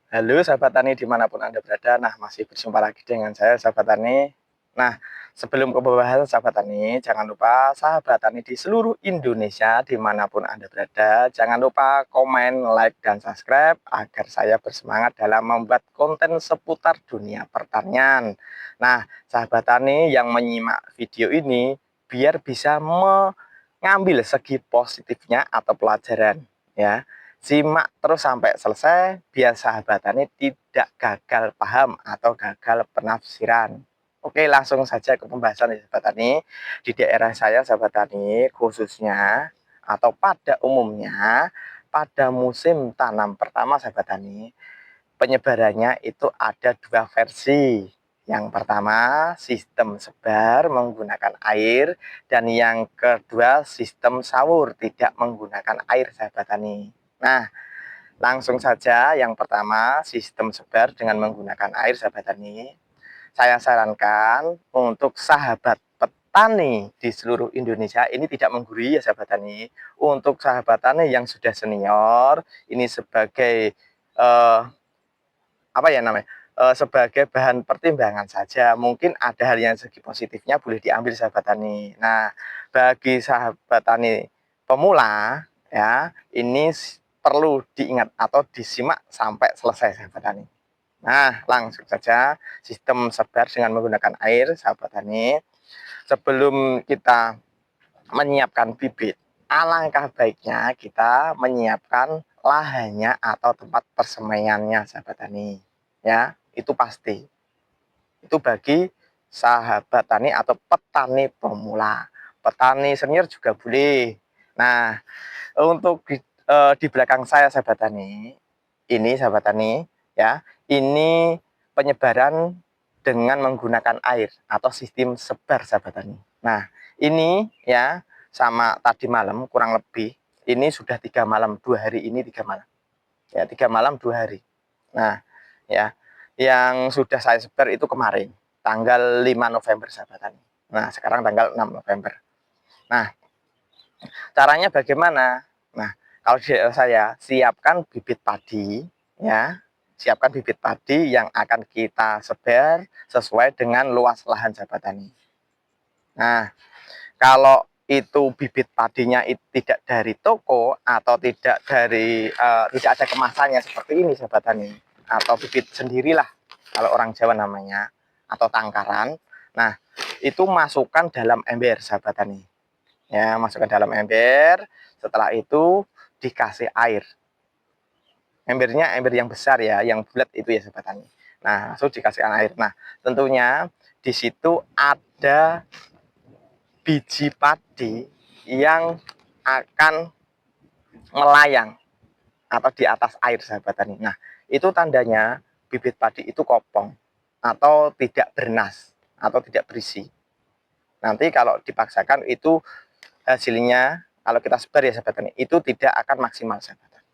Halo sahabat tani dimanapun Anda berada. Nah, masih berjumpa lagi dengan saya sahabat tani. Nah, sebelum ke pembahasan sahabat tani, jangan lupa sahabat tani di seluruh Indonesia dimanapun Anda berada, jangan lupa komen, like, dan subscribe agar saya bersemangat dalam membuat konten seputar dunia pertanian. Nah, sahabat tani yang menyimak video ini biar bisa mengambil segi positifnya atau pelajaran, ya. Simak terus sampai selesai biar sahabat tani tidak gagal paham atau gagal penafsiran. Oke, langsung saja ke pembahasan ya sahabat tani. Di daerah saya sahabat tani khususnya atau pada umumnya pada musim tanam pertama sahabat tani, penyebarannya itu ada dua versi. Yang pertama sistem sebar menggunakan air, dan yang kedua sistem sawur tidak menggunakan air sahabat tani. Nah, langsung saja yang pertama sistem sebar dengan menggunakan air sahabat tani. Saya sarankan untuk sahabat petani di seluruh Indonesia ini tidak menggurui ya sahabat tani. Untuk sahabat tani yang sudah senior ini sebagai apa ya namanya? Sebagai bahan pertimbangan saja. Mungkin ada hal yang segi positifnya boleh diambil sahabat tani. Nah, bagi sahabat tani pemula ya, ini perlu diingat atau disimak sampai selesai sahabat tani. Nah, langsung saja sistem sebar dengan menggunakan air sahabat tani. Sebelum kita menyiapkan bibit, alangkah baiknya kita menyiapkan lahannya atau tempat persemaiannya sahabat tani. Ya, itu pasti. Itu bagi sahabat tani atau petani pemula. Petani senior juga boleh. Nah, untuk di belakang saya sahabat tani, ini sahabat tani ya, ini penyebaran dengan menggunakan air atau sistem sebar sahabat tani. Nah, ini ya sama tadi malam kurang lebih ini sudah 3 malam 2 hari, ini 3 malam ya, 3 malam 2 hari. Nah ya, yang sudah saya sebar itu kemarin tanggal 5 November sahabat tani. Nah, sekarang tanggal 6 November. Nah, caranya bagaimana? Nah, kalau di saya siapkan bibit padi ya, siapkan bibit padi yang akan kita sebar sesuai dengan luas lahan sahabat tani. Nah, kalau itu bibit padinya itu tidak dari toko atau tidak dari tidak ada kemasannya seperti ini sahabat tani, atau bibit sendirilah kalau orang Jawa namanya, atau tangkaran. Nah, itu masukkan dalam ember sahabat tani. Ya, masukkan dalam ember. Setelah itu dikasih air. Embernya ember yang besar ya, yang bulat itu ya sahabat tani. Nah, langsung dikasihkan air. Nah, tentunya di situ ada biji padi yang akan melayang atau di atas air sahabat tani. Nah, itu tandanya bibit padi itu kopong atau tidak bernas atau tidak berisi. Nanti kalau dipaksakan itu hasilnya kalau kita sebar ya sahabat tani, itu tidak akan maksimal sahabat tani.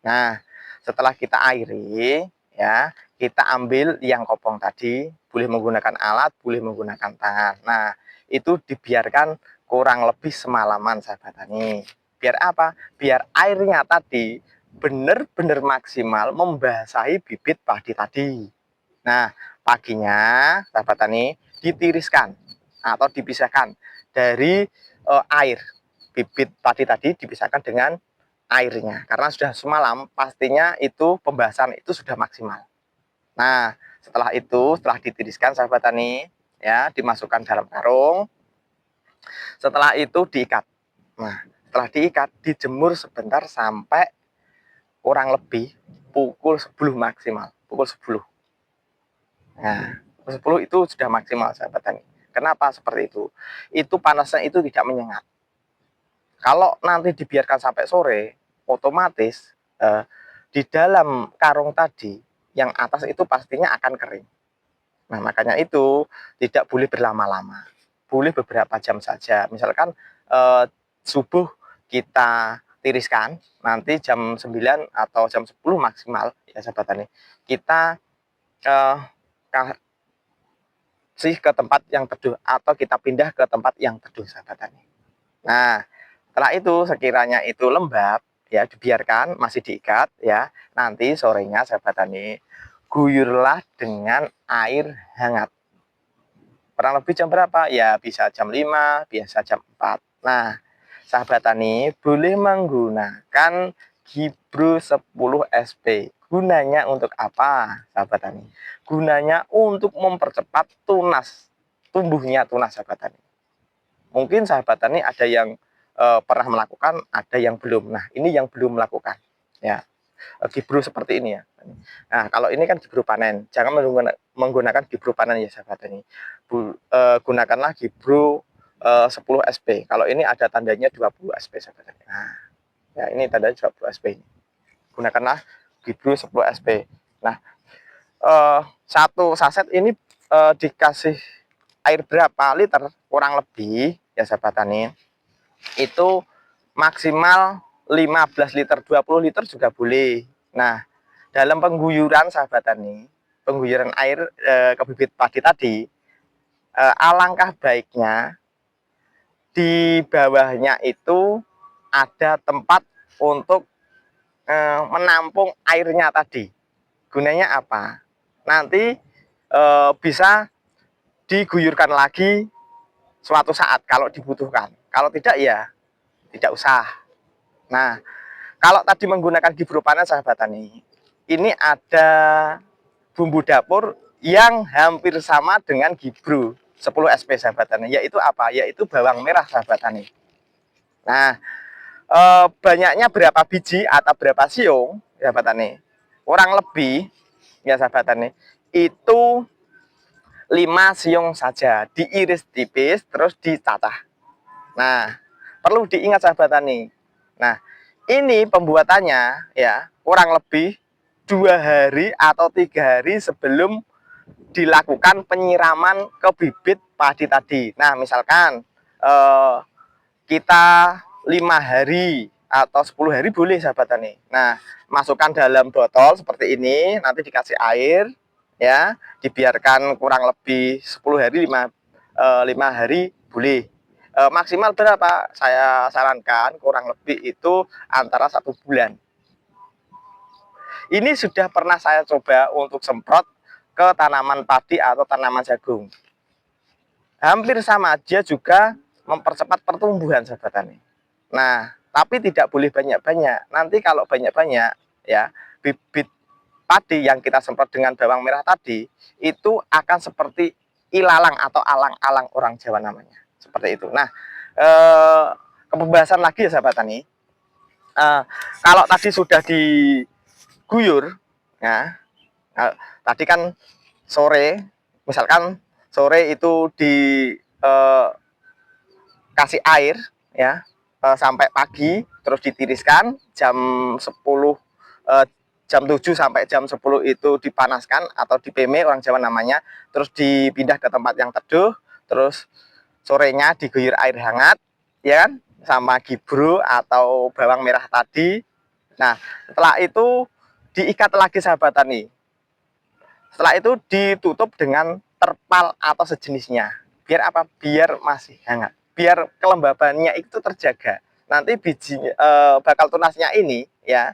Nah, setelah kita airi ya, kita ambil yang kopong tadi, boleh menggunakan alat, boleh menggunakan tangan. Nah, itu dibiarkan kurang lebih semalaman sahabat tani. Biar apa? Biar airnya tadi benar-benar maksimal membasahi bibit padi tadi. Nah, paginya sahabat tani ditiriskan atau dipisahkan dari air. Bibit padi tadi dipisahkan dengan airnya, karena sudah semalam pastinya itu pembahasan itu sudah maksimal. Nah, setelah itu setelah ditiriskan sahabat tani ya, dimasukkan dalam karung. Setelah itu diikat. Nah, setelah diikat dijemur sebentar sampai kurang lebih pukul 10 maksimal, pukul 10. Nah, pukul 10 itu sudah maksimal sahabat tani. Kenapa seperti itu? Itu panasnya itu tidak menyengat. Kalau nanti dibiarkan sampai sore, otomatis di dalam karung tadi yang atas itu pastinya akan kering. Nah, makanya itu tidak boleh berlama-lama. Boleh beberapa jam saja. Misalkan subuh kita tiriskan, nanti jam 9 atau jam 10 maksimal ya sahabat tani. Kita kasih ke tempat yang teduh atau kita pindah ke tempat yang teduh sahabat tani. Nah, setelah itu sekiranya itu lembab ya, dibiarkan masih diikat ya. Nanti sorenya sahabat tani guyurlah dengan air hangat. Kurang lebih jam berapa? Ya bisa jam 5, biasa jam 4. Nah, sahabat tani boleh menggunakan Gibro 10 SP. Gunanya untuk apa, sahabat tani? Gunanya untuk mempercepat tunas, tumbuhnya tunas, sahabat tani. Mungkin sahabat tani ada yang pernah melakukan, ada yang belum. Nah, ini yang belum melakukan. Ya, Gibro seperti ini ya. Nah, kalau ini kan Gibro panen. Jangan menggunakan Gibro panen ya, sahabat tani. Gunakanlah Gibro 10 SP. Kalau ini ada tandanya 20 SP, sahabat tani. Nah, ya ini tandanya 20 SP. Gunakanlah Gibro 10 SP. Nah, satu saset ini dikasih air berapa liter kurang lebih ya, sahabat tani, itu maksimal 15 liter, 20 liter juga boleh. Nah, dalam pengguyuran, sahabat tani, pengguyuran air ke bibit padi tadi, alangkah baiknya di bawahnya itu ada tempat untuk menampung airnya tadi. Gunanya apa? Nanti bisa diguyurkan lagi suatu saat kalau dibutuhkan. Kalau tidak ya tidak usah. Nah, kalau tadi menggunakan Gibro panen, sahabat tani, ini ada bumbu dapur yang hampir sama dengan Gibro 10 SP, sahabat tani, yaitu apa? Yaitu bawang merah, sahabat tani. Nah, banyaknya berapa biji atau berapa siung, sahabat tani? Kurang lebih ya, sahabat tani, itu 5 siung saja, diiris tipis terus dicacah. Nah, perlu diingat, sahabat tani. Nah, ini pembuatannya ya kurang lebih 2 hari atau 3 hari sebelum dilakukan penyiraman ke bibit padi tadi. Nah, misalkan kita 5 hari atau 10 hari boleh, sahabat tani. Nah, masukkan dalam botol seperti ini, nanti dikasih air ya, dibiarkan kurang lebih 10 hari, 5 hari boleh. Maksimal berapa? Saya sarankan kurang lebih itu antara 1 bulan. Ini sudah pernah saya coba untuk semprot ke tanaman padi atau tanaman jagung. Hampir sama, dia juga mempercepat pertumbuhan, sahabat tani. Nah, tapi tidak boleh banyak-banyak. Nanti kalau banyak-banyak ya, bibit padi yang kita semprot dengan bawang merah tadi itu akan seperti ilalang atau alang-alang, orang Jawa namanya. Seperti itu. Nah, pembahasan lagi ya, sahabat tani. Kalau tadi sudah diguyur, ya, tadi kan sore, misalkan sore itu dikasih air ya, sampai pagi, terus ditiriskan jam 10, jam 7 sampai jam 10 itu dipanaskan atau dipeme, orang Jawa namanya, terus dipindah ke tempat yang teduh, terus sorenya diguyur air hangat ya kan, sama Gibro atau bawang merah tadi. Nah, setelah itu diikat lagi, sahabat tani. Setelah itu ditutup dengan terpal atau sejenisnya. Biar apa? Biar masih hangat. Biar kelembabannya itu terjaga. Nanti biji bakal tunasnya ini ya,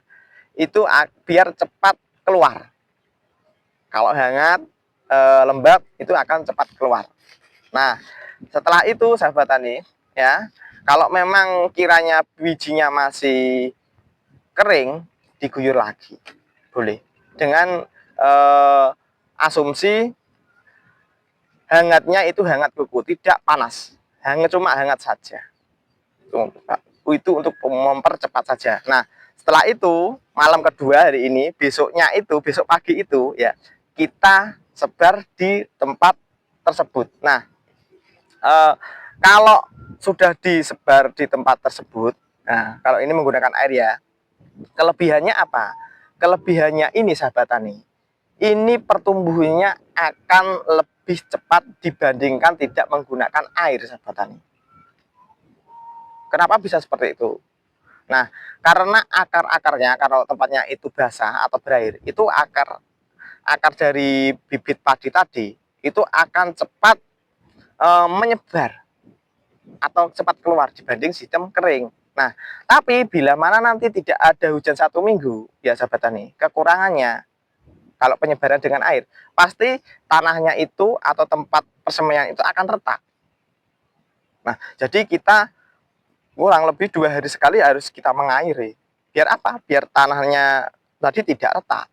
itu biar cepat keluar. Kalau hangat, lembab, itu akan cepat keluar. Nah, setelah itu, sahabat tani, ya, kalau memang kiranya bijinya masih kering, diguyur lagi, boleh. Dengan asumsi hangatnya itu hangat kuku, tidak panas, cuma hangat saja. Itu untuk mempercepat saja. Nah, setelah itu malam kedua hari ini, besoknya itu, besok pagi itu ya, kita sebar di tempat tersebut. Nah, kalau sudah disebar di tempat tersebut, nah kalau ini menggunakan air ya, kelebihannya apa? Kelebihannya ini, sahabat tani, ini pertumbuhannya akan lebih cepat dibandingkan tidak menggunakan air, sahabat tani. Kenapa bisa seperti itu? Nah, karena akar-akarnya, kalau tempatnya itu basah atau berair, itu akar dari bibit padi tadi itu akan cepat menyebar atau cepat keluar dibanding sistem kering. Nah, tapi bila mana nanti tidak ada hujan 1 minggu, ya sahabat tani, kekurangannya kalau penyebaran dengan air, pasti tanahnya itu atau tempat persemaian itu akan retak. Nah, jadi kita kurang lebih 2 hari sekali harus kita mengairi. Biar apa? Biar tanahnya tadi tidak retak.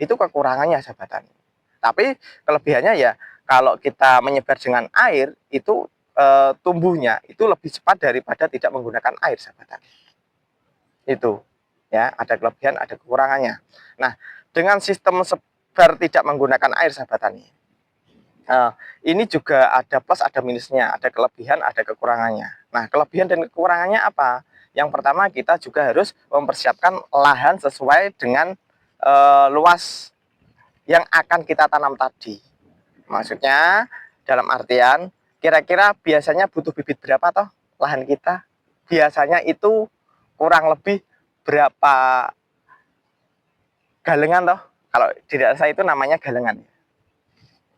Itu kekurangannya sahabat tani. Tapi kelebihannya ya kalau kita menyebar dengan air itu tumbuhnya itu lebih cepat daripada tidak menggunakan air sahabat tani. Itu ya, ada kelebihan, ada kekurangannya. Nah, dengan sistem sebar tidak menggunakan air sahabat tani, ini juga ada plus ada minusnya, ada kelebihan ada kekurangannya. Nah, kelebihan dan kekurangannya apa? Yang pertama, kita juga harus mempersiapkan lahan sesuai dengan luas yang akan kita tanam tadi. Maksudnya dalam artian kira-kira biasanya butuh bibit berapa toh lahan kita? Biasanya itu kurang lebih berapa galengan toh? Kalau di daerah saya itu namanya galengan.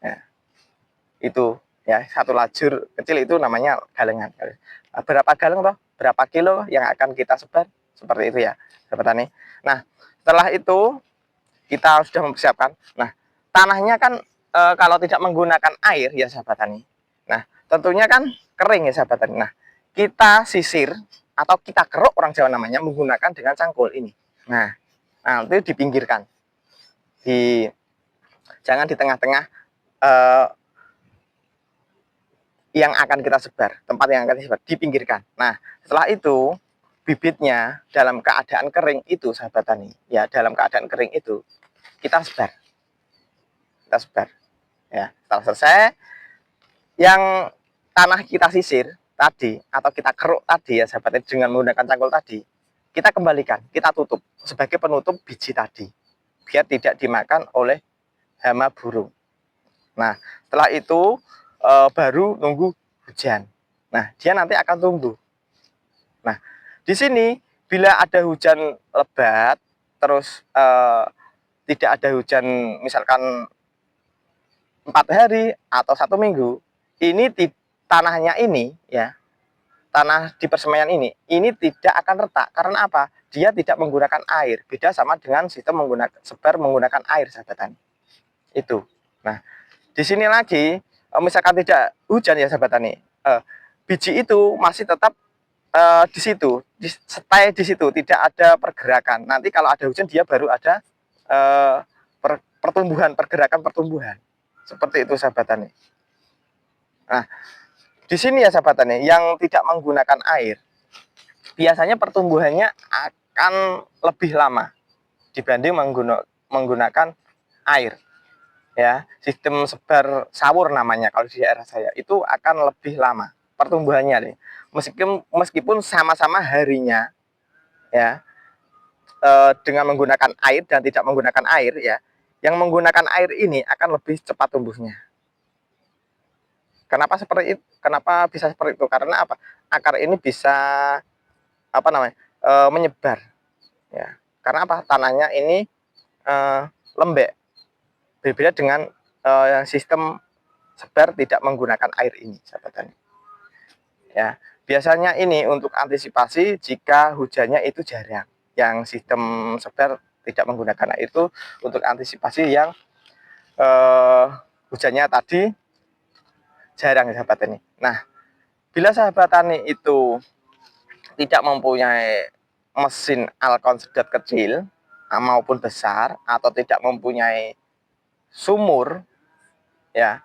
Ya, itu ya, satu lajur kecil itu namanya galengan. Berapa galeng toh? Berapa kilo yang akan kita sebar? Seperti itu ya, sahabat tani. Nah, setelah itu kita sudah mempersiapkan. Nah, tanahnya kan kalau tidak menggunakan air ya sahabat tani. Nah, tentunya kan kering ya sahabat tani. Nah, kita sisir atau kita keruk orang Jawa namanya menggunakan dengan cangkul ini. Nah, itu dipinggirkan. Jangan di tengah-tengah yang akan kita sebar, tempat yang akan kita sebar, dipinggirkan. Nah, setelah itu bibitnya dalam keadaan kering itu sahabat tani, ya dalam keadaan kering itu kita sebar. Kita sebar. Ya, setelah selesai yang tanah kita sisir tadi atau kita keruk tadi ya sahabat tani dengan menggunakan cangkul tadi, kita kembalikan, kita tutup sebagai penutup biji tadi biar tidak dimakan oleh hama burung. Nah, setelah itu baru nunggu hujan. Nah, dia nanti akan tumbuh. Nah, di sini bila ada hujan lebat, terus tidak ada hujan misalkan 4 hari atau 1 minggu, ini tanahnya ini ya, tanah di persemaian ini tidak akan retak. Karena apa? Dia tidak menggunakan air. Beda sama dengan sistem sebar menggunakan air, sahabat tani. Itu. Nah, di sini lagi, misalkan tidak hujan ya sahabat tani, biji itu masih tetap di situ, stay di situ, tidak ada pergerakan. Nanti kalau ada hujan dia baru ada pergerakan pertumbuhan. Seperti itu sahabat tani. Nah, di sini ya sahabat tani, yang tidak menggunakan air, biasanya pertumbuhannya akan lebih lama dibanding menggunakan air. Ya, sistem sebar sawur namanya kalau di daerah saya itu akan lebih lama pertumbuhannya nih. Meskipun sama-sama harinya ya, dengan menggunakan air dan tidak menggunakan air ya, yang menggunakan air ini akan lebih cepat tumbuhnya. Kenapa seperti itu? Kenapa bisa seperti itu? Karena apa? Akar ini bisa apa namanya? Menyebar ya. Karena apa? Tanahnya ini lembek. Berbeda dengan sistem sebar tidak menggunakan air ini, sahabat tani. Ya, biasanya ini untuk antisipasi jika hujannya itu jarang. Yang sistem sebar tidak menggunakan air itu untuk antisipasi yang hujannya tadi jarang, sahabat tani. Nah, bila sahabat tani itu tidak mempunyai mesin alkon sedot kecil maupun besar atau tidak mempunyai sumur ya,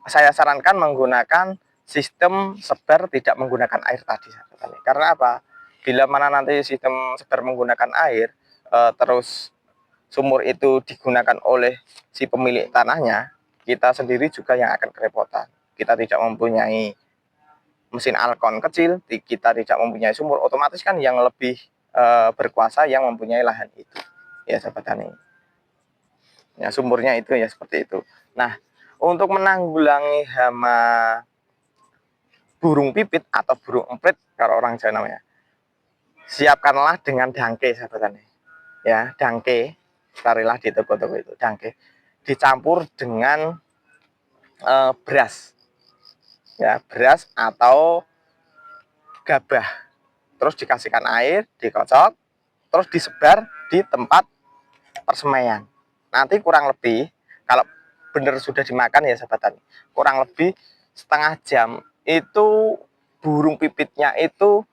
saya sarankan menggunakan sistem sebar tidak menggunakan air tadi. Karena apa? Bila mana nanti sistem sebar menggunakan air, terus sumur itu digunakan oleh si pemilik tanahnya, kita sendiri juga yang akan kerepotan. Kita tidak mempunyai mesin alkon kecil, kita tidak mempunyai sumur, otomatis kan yang lebih berkuasa yang mempunyai lahan itu. Ya sahabat tani. Ya, sumurnya itu ya seperti itu. Nah, untuk menanggulangi hama burung pipit atau burung emprit kalau orang Jawa namanya, siapkanlah dengan dangke, sahabat tani. Ya, dangke, carilah di toko-toko itu dangke, dicampur dengan beras, ya beras atau gabah. terus dikasihkan air, dikocok, terus disebar di tempat persemaian. Nanti kurang lebih kalau benar sudah dimakan ya sahabat tani, kurang lebih setengah jam itu burung pipitnya itu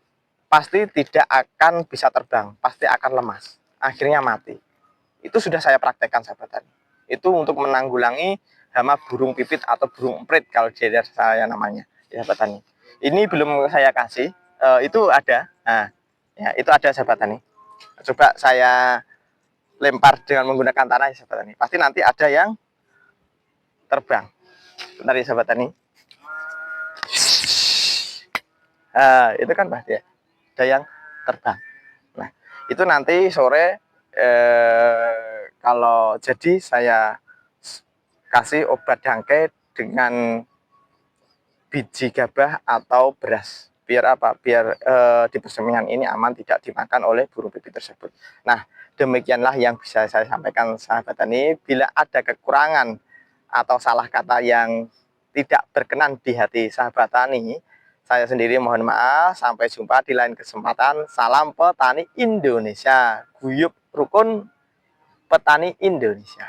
pasti tidak akan bisa terbang, pasti akan lemas, akhirnya mati. Itu sudah saya praktekkan sahabat tani. Itu untuk menanggulangi hama burung pipit atau burung emprit kalau di daerah saya namanya, ya sahabat tani. Ini belum saya kasih, itu ada. Nah, ya itu ada sahabat tani. Coba saya lempar dengan menggunakan tanah ya sahabat tani. Pasti nanti ada yang terbang. Bentar ya sahabat tani. Nah, itu kan pasti ada yang terbang. Nah, itu nanti sore kalau jadi saya kasih obat dangke dengan biji gabah atau beras. Biar apa? Biar di persemian ini aman, tidak dimakan oleh burung pipit tersebut. Nah, demikianlah yang bisa saya sampaikan sahabat tani. Bila ada kekurangan atau salah kata yang tidak berkenan di hati sahabat tani, saya sendiri mohon maaf. Sampai jumpa di lain kesempatan. Salam petani Indonesia. Guyup rukun petani Indonesia.